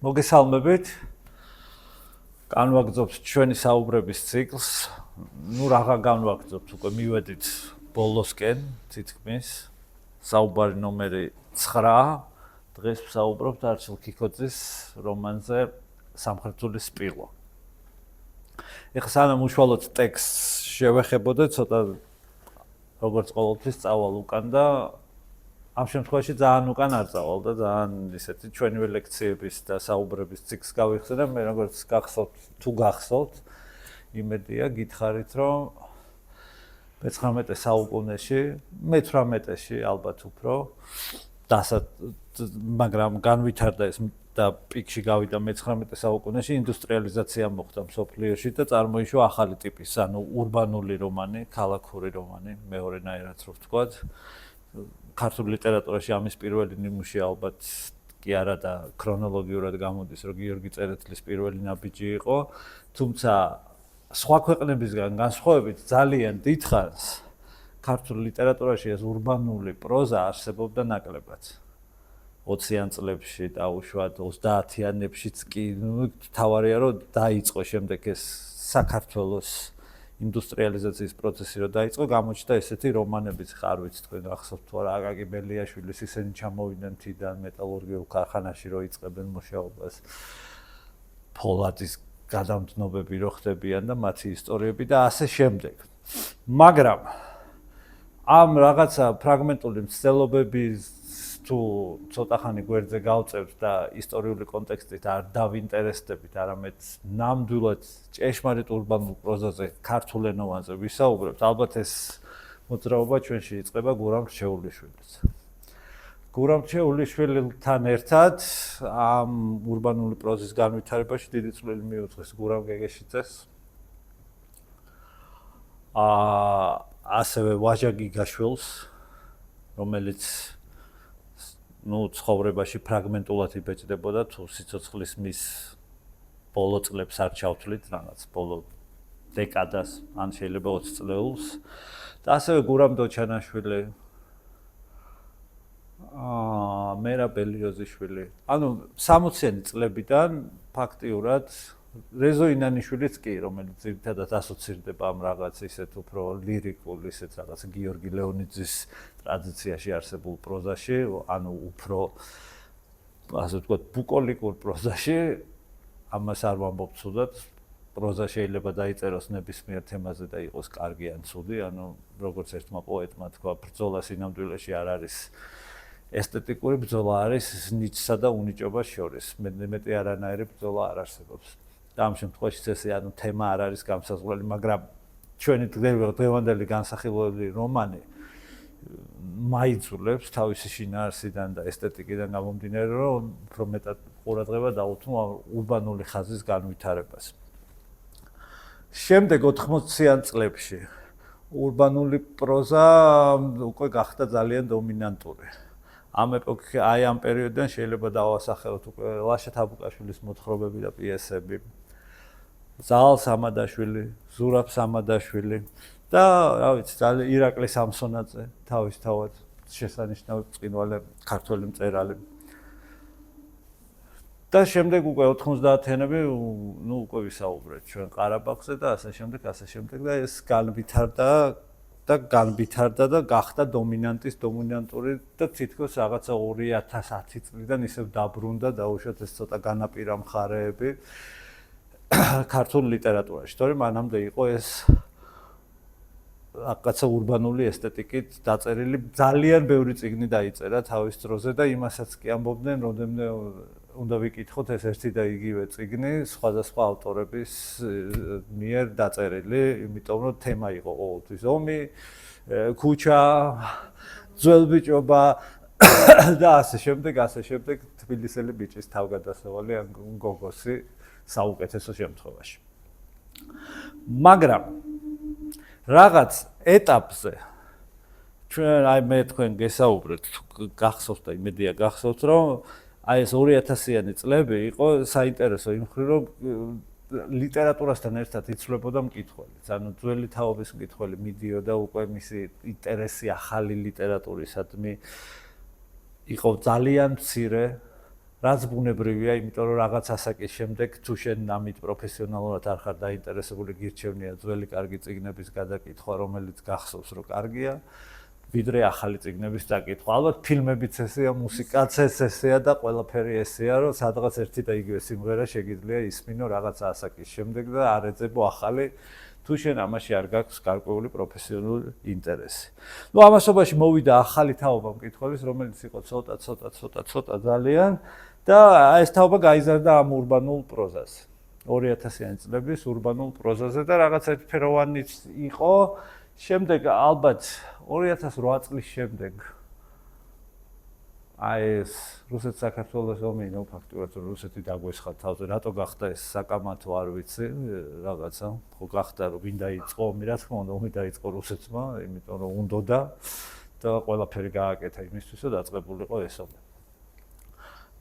მოგესალმებით. განვაგრძობთ ჩვენი საუბრების ციკლს. Რაღა განვაგრძობთ უკვე მივედით ბოლოსკენ, თითქმის. საუბარი ნომერი 9. დღეს ვსაუბრობთ არჩილ ქიქოძის რომანზე სამხრეთული სპილო. ეხლა სანამ უშუალოდ ტექსტს შევეხებოდეთ, ცოტა როგორც ყოველთვის წავალ უკან და ამ შემთხვევაში ძალიან უკან არ წავალ და ძალიან ისეთი ჩვენივე ლექციების და საუბრების ციკლს გავიხსენე და მე როგორც გახსოვთ, თუ გახსოვთ, იმედია გითხარით, რომ მე-19 საუკუნეში, მე-18-ში ალბათ უფრო მაგრამ განვითარდა ეს და პიკში გავიდა მე-19 საუკუნეში ინდუსტრიალიზაცია მოხდა მსოფლიოში და წარმოიშვა ახალი ტიპის, ანუ ურბანული რომანი, ქალაქური რომანი, მეორენაირად რო ვთქვათ. ქართულ ლიტერატურაში ამის პირველი ნიმუში ალბათ კი არა და ქრონოლოგიურად გამოდის, რომ გიორგი წერეთლის პირველი ნაბიჯი იყო, თუმცა სხვა ქვეყნებისგან განსხვავებით ძალიან დიდხანს ქართულ ლიტერატურაში ეს ურბანული პროზა არსებობდა ნაკლებად. 20-იან წლებში დაუშვათ 30-იანებშიც კი თავარია რომ დაიწყო შემდეგ ეს საქართველოს ინდუსტრიალიზაციის პროცესი რომ დაიწყო, გამოჩნდა ესეთი რომანებიც, არ ვიცი თქვენ გახსოვთ თუ არა, აკაკი ბელიაშვილის ისინი ჩამოვიდნენ თიდან მეტალურგიულ ქარხანაში რომ იწყებენ მუშაობას. ფოლადის გადამდნობები რო ხდებიან და მათი ისტორიები და ასე შემდეგ. მაგრამ ამ რაღაცა ფრაგმენტული მცდელობების თუ ცოტა ხანი გვერდზე გავწევთ და ისტორიული კონტექსტით არ დავინტერესდებით, არამედ ნამდვილად ჭეშმარიტ ურბანულ პროზაზე, ქართულენოვანზე ვისაუბრებთ, ალბათ ეს მოძრაობა ჩვენში იწყება გურამ რჩეულიშვილის. გურამ რჩეულიშვილთან ერთად ამ ურბანული პროზის განვითარებაში დიდი წვლილი მიუძღვის გურამ გეგეშიძეს. ასევე ვაჟა გიგაშვილს, რომელიც ცხოვრებაში ფრაგმენტულად იბეჭდებოდა, თუ სიცოცხლის მის ბოლო წლებს არ ჩავთვლით, რაღაც ბოლო დეკადას, ან შეიძლება 20 წლეულს. და ასევე გურამ დოჩანაშვილი, მერა ბელიოზიშვილი. ანუ 60-იანი წლებიდან ფაქტიურად რეზო ინანიშვილიც კი, რომელიც ძირითადად ასოცირდება ამ რაღაც ისეთ უფრო ლირიკულ, ისეთ რაღაც გიორგი ლეონიძის ტრადიციაში არსებულ პროზაში, ანუ უფრო ასე ვთქვათ, ბუკოლიკურ პროზაში, ამას არ ვამბობ ცუდად, პროზა შეიძლება დაიწეროს ნებისმიერ თემაზე და იყოს კარგი ან ცუდი, ანუ როგორც ერთმა პოეტმა თქვა, ბრძოლა სინამდვილეში არ არის ესთეტიკური ბრძოლა, არის ნიჭსა და უნიჭობას შორის. მეტი არანაირი ბრძოლა არ არსებობს. და ამ შემთხვევაში ეს ანუ თემა არ არის გამსაზღვრელი, მაგრამ ჩვენი დღევანდელი განსახილველი რომანი მაიძულებს თავისი შინაარსიდან და ესთეტიკიდან გამომდინარე, რომ უფრო მეტად ყურადღება დაუთმო ურბანული ხაზის განვითარებას. შემდეგ 80-იან წლებში ურბანული პროზა უკვე გახდა ძალიან დომინანტური. ამ პერიოდიდან შეიძლება დავასახელოთ უკვე ლაშა თაბუკაშვილის მოთხრობები და პიესები, ზაალ სამადაშვილი, ზურაბ სამადაშვილი და რა ვიცი, ირაკლი სამსონაძე, თავისთავად შესანიშნავი ბრწყინვალე ქართველი მწერალი. და შემდეგ უკვე 90-იანები, უკვე ვისაუბრეთ ჩვენ ყარაბაღზე და ასე შემდეგ და ეს განვითარდა და გახდა დომინანტური და თითქოს რაღაცა 2010 წლიდან ისევ დაბრუნდა დაუშვათ ეს ცოტა განაპირა მხარეები ქართულ ლიტერატურაში. თორემ მანამდე იყო ეს რაღაცა ურბანული ესთეტიკით დაწერილი ძალიან ბევრი წიგნი დაიწერა თავის დროზე და იმასაც კი ამბობდნენ, რამდენიმე უნდა ვიკითხოთ ეს ერთი და იგივე წიგნი სხვადასხვა ავტორების მიერ დაწერილი, იმიტომ რომ თემა იყო ყოველთვის ომი, ქუჩა, ძველბიჭობა და ასე შემდეგ თბილისელი ბიჭის თავგადასავალი ან გოგოსი საუკეთესო შემთხვევაში. მაგრამ რაღაც ეტაპზე ჩვენ მე თქვენ გესაუბრეთ, გახსოვთ და იმედია გახსოვთ, რომ ეს 2000-იანი წლები იყო საინტერესო იმ მხრივ, რომ ლიტერატურასთან ერთად იცვლებოდა მკითხველიც. ანუ ძველი თაობის მკითხველი მიდიოდა უკვე მისი ინტერესი ახალი ლიტერატურისადმი იყო ძალიან მცირე რაც ბუნებრივია, იმიტომ რომ რაღაც ასაკის შემდეგ თუ შენ ამით პროფესიონალურად არ ხარ დაინტერესებული, გირჩევნია ძველი კარგი წიგნების გადაკითხვა, რომელიც გახსოვს, რომ კარგია, ვიდრე ახალი წიგნების დაკითხვა. ალბათ ფილმებიც ესეა, მუსიკაც ესეა და ყველაფერი ესეა, რომ სადღაც ერთი და იგივე სიმღერა შეგიძლია ისმინო რაღაცა ასაკის შემდეგ და არ ეძებო ახალი, თუ შენ ამაში არ გაქვს გარკვეული პროფესიონალური ინტერესი. ნუ ამასობაში მოვიდა ახალი თაობა მკითხველის, რომელიც იყო ცოტა ძალიან და ეს თაობა გაიზარდა ამ ურბანულ პროზაზე. 2000-იანი წლების ურბანულ პროზაზე და რაღაც ერთფეროვანიც იყო. შემდეგ ალბათ 2008 წლის შემდეგ ეს რუსეთ-საქართველოს ომი, ნუ ფაქტურად რუსეთი დაგვესხა თავზე, რატო გახდა ეს საკამათო არ ვიცი, რაღაცა, ხო გახდა რომ ვინ დაიწყო ომი, რა თქმა უნდა, ომი დაიწყო რუსეთმა, იმიტომ რომ უნდოდა და ყველაფერი გააკეთა იმისთვის, რომ დაწყებულიყო ეს ომი.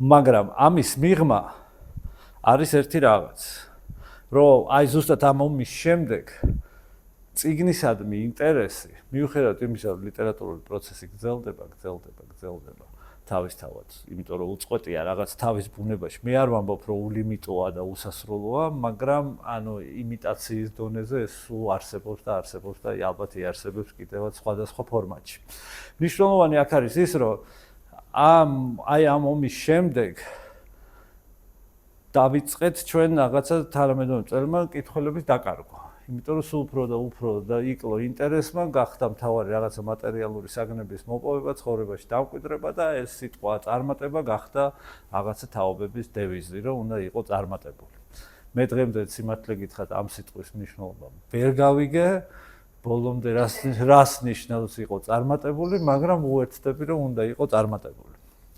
მაგრამ ამის მიღმა არის ერთი რაღაც, რომ აი ზუსტად ამ ომის შემდეგ წიგნისადმი ინტერესი, მიუხედავად იმისა, რომ ლიტერატურული პროცესი გრძელდება თავისთავად, იმიტომ რომ უწყვეტია რაღაც თავის ბუნებაში. მე არ ვამბობ, რომ ულიმიტოა და უსასრულოა, მაგრამ ანუ იმიტაციის დონეზე ეს სულ არსებობს და ალბათ იარსებებს კიდევაც სხვადასხვა ფორმატში. მნიშვნელოვანი აქ არის ის, რომ ამ ომის შემდეგ დავიწყეთ ჩვენ რაღაცა თანამედროვე წელმა კითხველების დაკარგვა. იმიტომ რომ სულ უფრო და იკლო ინტერესმა გახდა მთავარი რაღაცა მატერიალური საგნების მოპოვება, ცხოვრებაში დამკვიდრება და ეს სიტყვა წარმატება გახდა რაღაცა თაობების დევიზი, რომ უნდა იყოს წარმატებული. მე დღემდე სიმართლე გითხრათ ამ სიტყვის მნიშვნელობა ვერ გავიგე, ბოლომდე რას ნიშნავს იყოს წარმატებული, მაგრამ უერთდები რომ უნდა იყოს წარმატებული.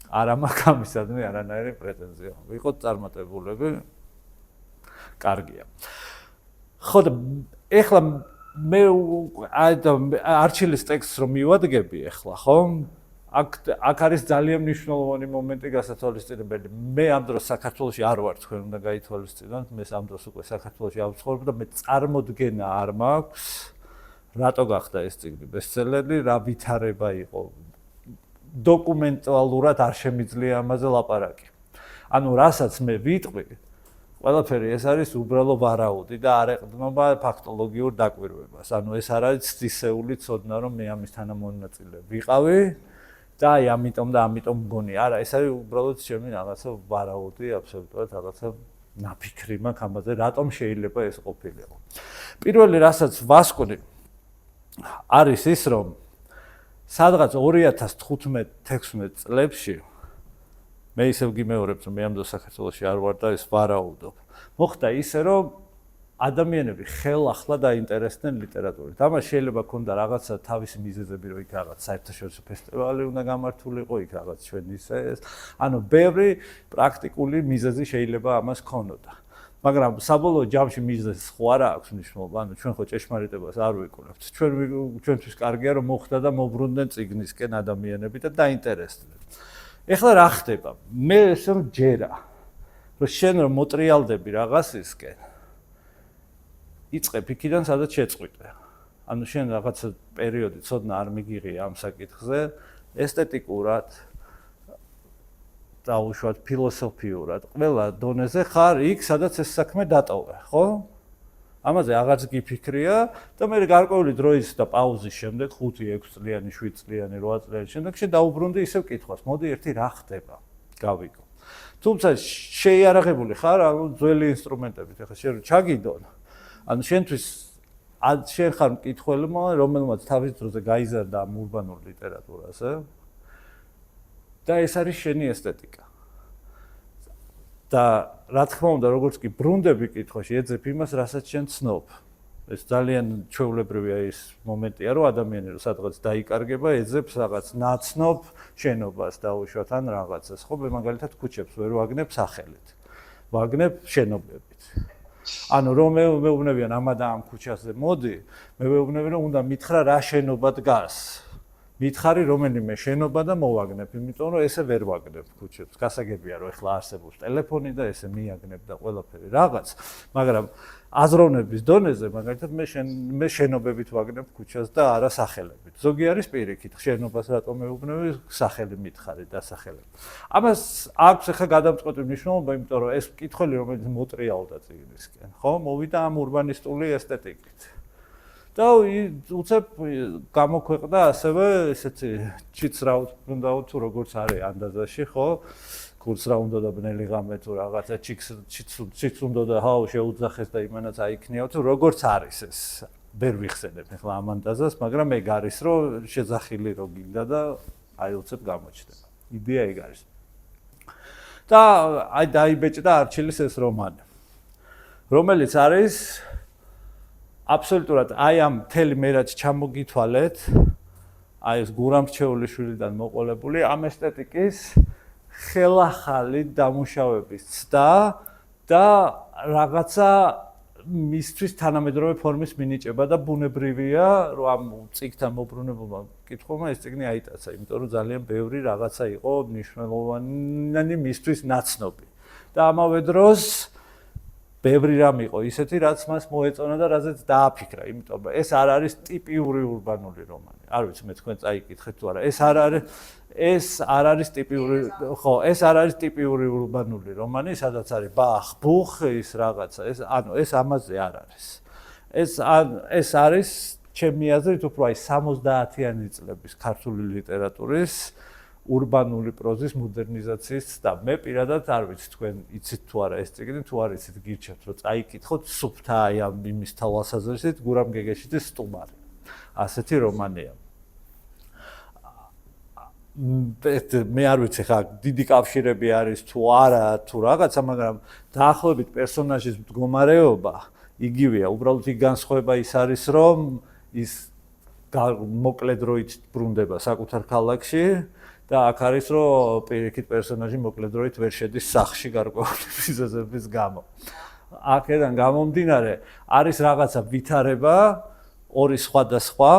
არა მაქვს ამისადმი არანაირი პრეტენზია. ვიყოთ წარმატებულები, კარგია. ხო და ეხლა მე არჩილის ტექსტს რომ მივადგები ეხლა, ხო? აქ არის ძალიან მნიშვნელოვანი მომენტი გასათვალისწინებელი. მე ამ დროს საქართველოში არ ვარ, თქვენ უნდა გაითვალისწინოთ, მე ამ დროს უკვე საქართველოში არ ვცხოვრობ და მე წარმოდგენა არ მაქვს, რატო გახდა ეს წიგნი ბესტსელერი, რა ვითარება იყო. დოკუმენტალურად არ შემიძლია ამაზე ლაპარაკი. ანუ რასაც მე ვიტყვი, ყველაფერი ეს არის უბრალო ვარაუდი და არ ეყრდნობა ფაქტოლოგიურ დაკვირვებას. ანუ ეს არ არის ცდისეული ცოდნა, რომ მე ამის თანამონაწილე ვიყავი და აი ამიტომ მგონი. არა, ეს არის უბრალოდ ჩემი რაღაცა ვარაუდი, აბსოლუტურად რაღაცა ნაფიქრი მაქვს ამაზე, რატომ შეიძლება ეს ყოფილიყო. პირველი რასაც ვასკვნი არის ის, რომ სადღაც 2015-16 წლებში მე ისევ გიმეორებ, რომ მე ამ დროს საქართველოში არ ვარ და ეს ვარაუდობ. მოხდა ისე, რომ ადამიანები ხელახლა დაინტერესდნენ ლიტერატურით. ამას შეიძლება ქონდა რაღაცა თავისი მიზეზები, რომ იქ რაღაც საერთაშორისო ფესტივალი უნდა გამართულიყო, იქ რაღაც ჩვენ ისე. ანუ ბევრი პრაქტიკული მიზეზი შეიძლება ამას ქონოდა. მაგრამ საბოლოო ჯამში მიზეზს ხო არა აქვს მნიშვნელობა, ანუ ჩვენ ხო ჭეშმარიტებას არ ვიკურებთ. ჩვენთვის კარგია რომ მოხდა და მოbrunდნენ წიგნისკენ ადამიანები და დაინტერესდნენ. ეხლა რა ხდება? მე ესე მჯერა, რომ შენ რომ მოტრიალდები რაღაცისკენ, იწყებ იქიდან სადაც შეწყვიტე. ანუ შენ რაღაცა პერიოდი ცოდნა არ მიგიღია ამ საკითხზე, ესთეტიკურად და უშუალოდ ფილოსოფიურად, ყველა დონეზე ხარ იქ, სადაც ეს საქმე დატოვე, ხო? ამაზე აღარც გიფიქრია და მე გარკვეული დროის და პაუზის შემდეგ 5-6 წლიანი, 7 წლიანი, 8 წლიანი შემდეგ შენ დაუბრუნდი ისევ კითხვას, მოდი ერთი რა ხდება, გავიგო. თუმცა შეიარაღებული ხარ, ანუ ძველი ინსტრუმენტებით, ეხლა შენ ჩაგიდონ. ანუ შენთვის შენ ხარ მკითხველმა, რომელმაც თავის დროზე გაიზარდა ამ ურბანულ ლიტერატურაზე. და ეს არის შენი ესთეტიკა. და რა თქმა უნდა, როგორც კი ბრუნდები კითხვაში, ეძებ იმას, რასაც შენ ცნობ. ეს ძალიან ჩვეულებრივია ის მომენტია, რომ ადამიანი რომ სადღაც დაიკარგება, ეძებს რაღაც ნაცნობ შენობას დაუშვათ ან რაღაცას. ხო, მე მაგალითად ქუჩებს ვერ ვაგნებ სახელით. ვაგნებ შენობებით. ანუ რომ მეუბნებიან ამა და ამ ქუჩაზე მოდი, მე მეუბნები რომ უნდა მითხრა რა შენობა დგას. მითხარი რომელიმე შენობა და მოვაგნებ, იმიტომ რომ ესე ვერ ვაგნებ ქუჩებს. გასაგებია რომ ეხლა არსებობს ტელეფონი და ესე მიაგნებ და ყველაფერი რაღაც, მაგრამ აზროვნების დონეზე მაგალითად მე შენობებით ვაგნებ ქუჩას და არა სახელებით. ზოგი არის პირიქით, შენობას რატომ მეუბნები, სახელი მითხარი დასახელებ. ამას აქვს ახლა გადამწყვეტი მნიშვნელობა, იმიტომ რომ ეს მკითხველი რომელიც მოტრიალდა წიგნისკენ, ხო, მოვიდა ამ ურბანისტული ესთეტიკით. და უცებ გამოქვეყნდა ასევე ესეთი ჩიც რა უნდა თუ როგორც არის ანდაზაში, ხო? კურს რა უნდა და ბნელი ღამე თუ რაღაცა ჩიც უნდა და ჰაუ შეუძახეს და იმანაც აიქნიო თუ როგორც არის ეს. ვერ ვიხსენებ ახლა ამ ანდაზას, მაგრამ ეგ არის რომ შეძახილი რო გინდა და აი უცებ გამოჩნდება. იდეა ეგ არის. და აი დაიბეჭდა არჩილის ეს რომანი. რომელიც არის აბსოლუტურად აი ამ მთელი მე რაც ჩამოგითვალეთ, აი ეს გურამ რჩეულიშვილიდან მოყოლებული ამ ესთეტიკის ხელახალი დამუშავების ცდა და რაღაცა მისთვის თანამედროვე ფორმის მინიჭება და ბუნებრივია, რომ ამ წიგნთან მოbrunებულმა კითხულმა ეს წიგნი აიტაცა, იმიტომ რომ ძალიან ბევრი რაღაცა იყო მნიშვნელოვანი მისთვის ნაცნობი. და ამავე დროს ბევრი რამ იყო ისეთი, რაც მას მოეწონა და რაზეც დააფიქრა, იმიტომ რომ ეს არ არის ტიპიური ურბანული რომანი. არ ვიცი მე თქვენ წაიკითხეთ თუ არა. ეს არ არის ტიპიური, ხო, ეს არ არის ტიპიური ურბანული რომანი, სადაც არის ბახ, ბუხ, ის რაღაცა, ეს ამაზე არ არის. ეს არის ჩემი აზრით უფრო აი 70-იანი წლების ქართული ლიტერატურის ურბანული პროზის მოდერნიზაციის და მე პირადად არ ვიცი თქვენ იცით თუ არა ეს წიგნი თუ არ იცით გირჩევთ რომ წაიკითხოთ სუფთა აი ამ იმის თვალსაზრისით გურამ გეგეშიძის სტუმარი. ასეთი რომანია. მე არ ვიცი ხა დიდი კავშირები არის თუ არა თუ რაღაცა, მაგრამ დაახლოებით პერსონაჟის მდგომარეობა იგივეა, უბრალოდ იქ განსხვავება ის არის რომ ის მოკლე დროით ბრუნდება საკუთარ ქალაქში და აქ არის რომ პირიქით პერსონაჟი მოკლე დროით ვერ შედის სახლში გარკვეული მიზეზების გამო. აქედან გამომდინარე არის რაღაცა ვითარება ორი სხვადასხვა.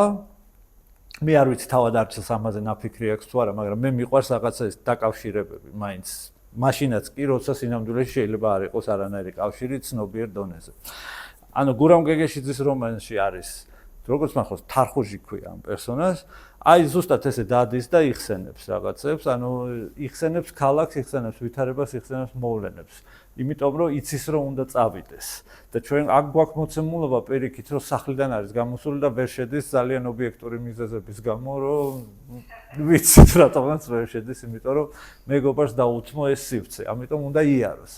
მე არ ვიცი თავად არჩილს ამაზე ნაფიქრი აქვს თუ არა, მაგრამ მე მიყვარს რაღაცა ეს დაკავშირებები მაინც. მაშინაც კი როცა სინამდვილეში შეიძლება არ იყოს არანაირი კავშირი ცნობიერ დონეზე. ანუ გურამ გეგეშიძის რომანში არის როგორც მახოს თარხუჟი ქვია ამ პერსონაჟს, აი ზუსტად ესე დადის და იხსენებს რაღაცებს, ანუ იხსენებს ქალაქს, იხსენებს ვითარებას, იხსენებს მოვლენებს. იმიტომ რომ იცის რომ უნდა წავიდეს და ჩვენ აქ გვაქვს მოცემულობა პირიქით რომ სახლიდან არის გამოსული და ვერ შედის ძალიან ობიექტური მიზეზების გამო რომ ვიცით რატომაც ვერ შედის, იმიტომ რომ მეგობარს დაუთმო ეს სივრცე, ამიტომ უნდა იაროს.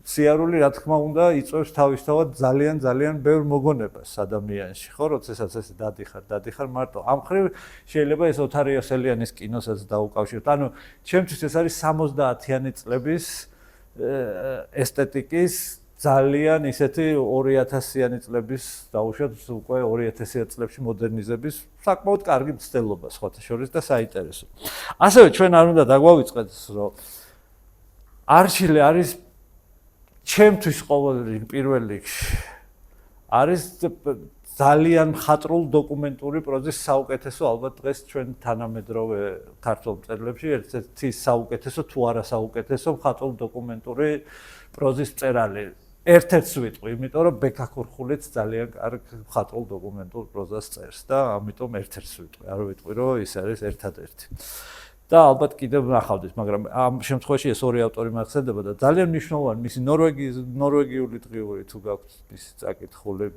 სიარული რა თქმა უნდა იწვევს თავისთავად ძალიან ბევრ მოგონებას ადამიანში, ხო, როდესაც ესე დადიხარ მარტო. ამ ხრივ შეიძლება ეს ოთარ იოსელიანის კინოსაც დაუკავშიროთ. ანუ ჩემთვის ეს არის 70-იანი წლების ესთეტიკის ძალიან ისეთი 2000-იანი წლების დაუშვათ უკვე 2000-იან წლებში მოდერნიზების საკმაოდ კარგი მცდელობა სხვათა შორის და საინტერესო. ასევე ჩვენ არ უნდა დაგვავიწყეთ რომ არჩილი არის ჩემთვის პირველ რიგში არის ძალიან მხატვრულ დოკუმენტური პროზის საუკეთესო ალბათ დღეს ჩვენ თანამედროვე ქართულ მწერლებში ერთ-ერთი საუკეთესო თუ არა საუკეთესო მხატვრულ დოკუმენტური პროზის მწერალი. ერთ-ერთს ვიტყვი, იმიტომ რომ ბექა ქურხულიც ძალიან კარგ მხატვრულ დოკუმენტურ პროზას წერს და ამიტომ ერთ-ერთს ვიტყვი, არ ვიტყვი რომ ის არის ერთადერთი. და ალბათ კიდევ ნახავდით, მაგრამ ამ შემთხვევაში ეს ორი ავტორი მახსენდება და ძალიან მნიშვნელოვანი მისი ნორვეგიული დღიური თუ გაქვთ მისი წაკითხული,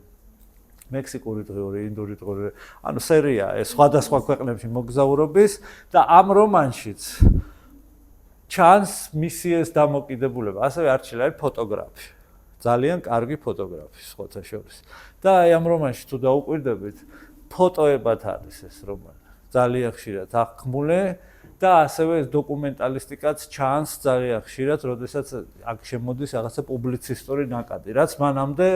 მექსიკური დღიური, ინდური დღიური, ანუ სერია ეს სხვადასხვა ქვეყნებში მოგზაურობის და ამ რომანშიც ჩანს მისი ეს დამოკიდებულება. ასევე არჩილი არის ფოტოგრაფი. ძალიან კარგი ფოტოგრაფი სხვათა შორის. და აი ამ რომანში თუ დაუკვირდებით, ფოტოებად არის ეს რომანი. ძალიან ხშირად აღქმული და ასევე ეს დოკუმენტალისტიკაც ჩანს ძალიან ხშირად, როდესაც აქ შემოდის რაღაცა პუბლიცისტური ნაკადი, რაც მანამდე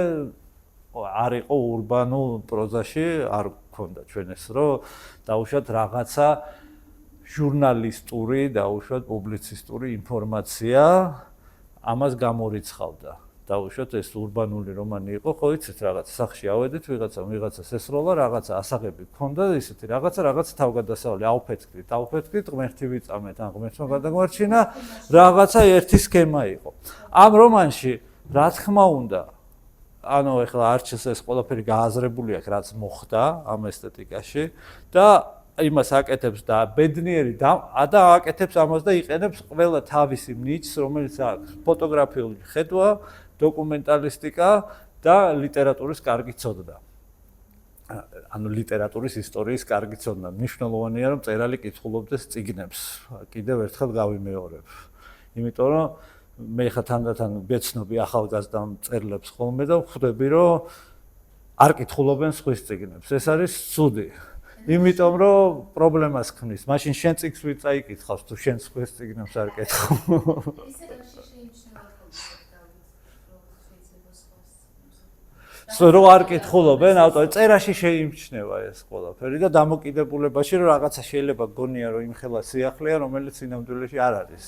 არ იყო ურბანულ პროზაში, არ გქონდა ჩვენ ეს, რომ დაუშვათ რაღაცა ჟურნალისტური, დაუშვათ პუბლიცისტური ინფორმაცია ამას გამორიცხავდა. დაუშვათ ეს ურბანული რომანი იყო, ხო იცით რაღაც სახში ავედით ვიღაცას ესროლა, რაღაცა ასაღები გქონდა, ისეთი რაღაცა თავგადასავალი ავფეთქდით, ღმერთი ვიწამეთ, ან ღმერთმა გადაგვარჩინა, რაღაცა ერთი სქემა იყო. ამ რომანში რა თქმა უნდა, ანუ ეხლა არჩილს ეს ყველაფერი გააზრებული აქვს, რაც მოხდა ამ ესთეტიკაში და იმას აკეთებს და ბედნიერი და აკეთებს ამას და იყენებს ყველა თავისი ნიჩს, რომელიც აქვს ფოტოგრაფიული ხედვა, დოკუმენტალისტიკა და ლიტერატურის კარგი ცოდნა. ანუ ლიტერატურის ისტორიის კარგი ცოდნა. მნიშვნელოვანია რომ წერალი კითხულობდეს წიგნებს. კიდევ ერთხელ გავიმეორებ. იმიტომ რომ მე ხა თანდათან ვეცნობი ახალგაზრდა მწერლებს ხოლმე და ვხვდები რომ არ კითხულობენ სხვის წიგნებს. ეს არის ცუდი. იმიტომ რომ პრობლემას ქმნის. მაშინ შენ წიგნს ვინ წაიკითხავს თუ შენ სხვის წიგნებს არ კითხავ. რო არ კითხულობენ, ავტორი წერაში შეიმჩნევა ეს ყველაფერი და დამოკიდებულებაში რომ რაღაცა შეიძლება გონია რომ იმხელა სიახლეა, რომელიც სინამდვილეში არ არის.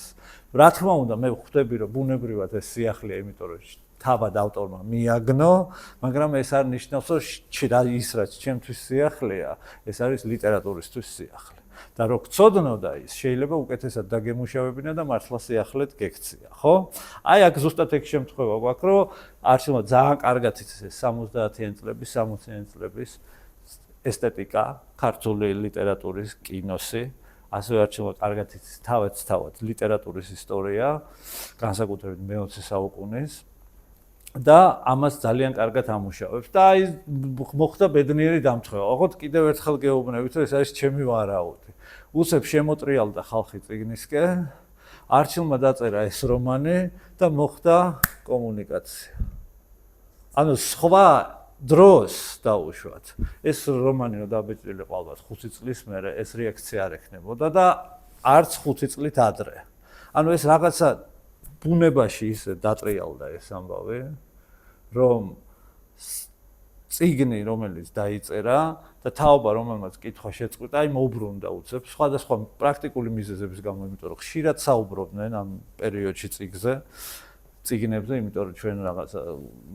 რა თქმა უნდა, მე ვხვდები რომ ბუნებრივად ეს სიახლეა, იმიტომ რომ თავად ავტორმა მიაგნო, მაგრამ ეს არ ნიშნავს რომ ის რაც ჩემთვის სიახლეა, ეს არის ლიტერატურისთვის სიახლე. და რო გწოდნოდა ის, შეიძლება უკეთესად დაგემუშავებინა და მართლა სიახლედ გექცია, ხო? აი აქ ზუსტად ეგ შემთხვევა გვაქვს, რომ არჩილმა ძალიან კარგად იცის 70-იან წლების, 60-იან წლების ესთეტიკა, ქართული ლიტერატურის კინოსი, ასევე არჩილმა კარგად იცის თავად ლიტერატურის ისტორია, განსაკუთრებით მე-20 საუკუნის და ამას ძალიან კარგად ამუშავებს და აი მოხდა ბედნიერი დამთხევა. ოღონდ კიდევ ერთხელ გეუბნებით, რომ ეს არის ჩემი ვარაუდი. უსებ შემოტრიალდა ხალხი წიგნისკენ, არჩილმა დაწერა ეს რომანი და მოხდა კომუნიკაცია. ანუ სხვა დროს დაუშვათ. ეს რომანი რომ დაბეჭდილიყო ალბათ 5 წლის მერე ეს რეაქცია არ ექნებოდა და არც 5 წლით ადრე. ანუ ეს რაღაცა ბუნებაში ისე დატრიალდა ეს ამბავი, რომ წიგნი, რომელიც დაიწერა და თაობა, რომელმაც კითხვა შეწყვიტა, აი მოუბრუნდა უცებ სხვადასხვა პრაქტიკული მიზეზების გამო, იმიტომ რომ ხშირად საუბრობდნენ ამ პერიოდში წიგნებზე, იმიტომ რომ ჩვენ რაღაცა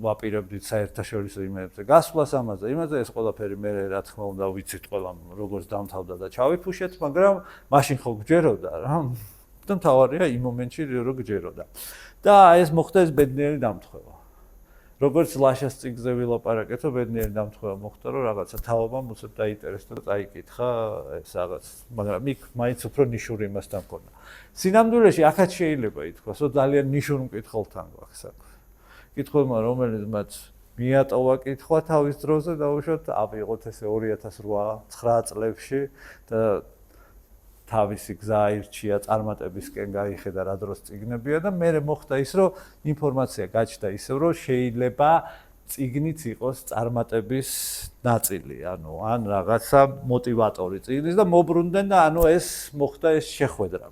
ვაპირებდით საერთაშორისო იმებზე გასვლას ამაზე, იმაზე ეს ყველაფერი მე რა თქმა უნდა ვიცით ყველამ როგორც დამთავრდა და ჩავიფუშეთ, მაგრამ მაშინ ხო გჯეროდა რა. და მთავარია იმ მომენტში რომ გჯეროდა. და ეს მოხდა ეს ბედნიერი დამთხევა. როგორც ლაშას წიგნზე ვილაპარაკეთო, ბედნიერი დამთხევა მოხდა, რომ რაღაცა თაობამ უცებ დაინტერესდა და წაიკითხა ეს რაღაც, მაგრამ იქ მაინც უფრო ნიშური იმასთან მქონდა. სინამდვილეში ახაც შეიძლება ითქვას, რომ ძალიან ნიშურ მკითხველთან გვაქვს საქმე. კითხველმა რომელიც მიატოვა კითხვა თავის დროზე, დაუშვათ, ავიღოთ ესე 2008-9 წლებში და თავისი გზა აირჩია წარმატებისკენ გაიხედა რა დროს წიგნებია და მე მოხდა ის რომ ინფორმაცია გაჩნდა ისევ რომ შეიძლება წიგნიც იყოს წარმატების ნაწილი, ანუ ან რაღაცა მოტივატორი წიგნის და მოbrunდნენ და ანუ ეს მოხდა ეს შეხვედრა.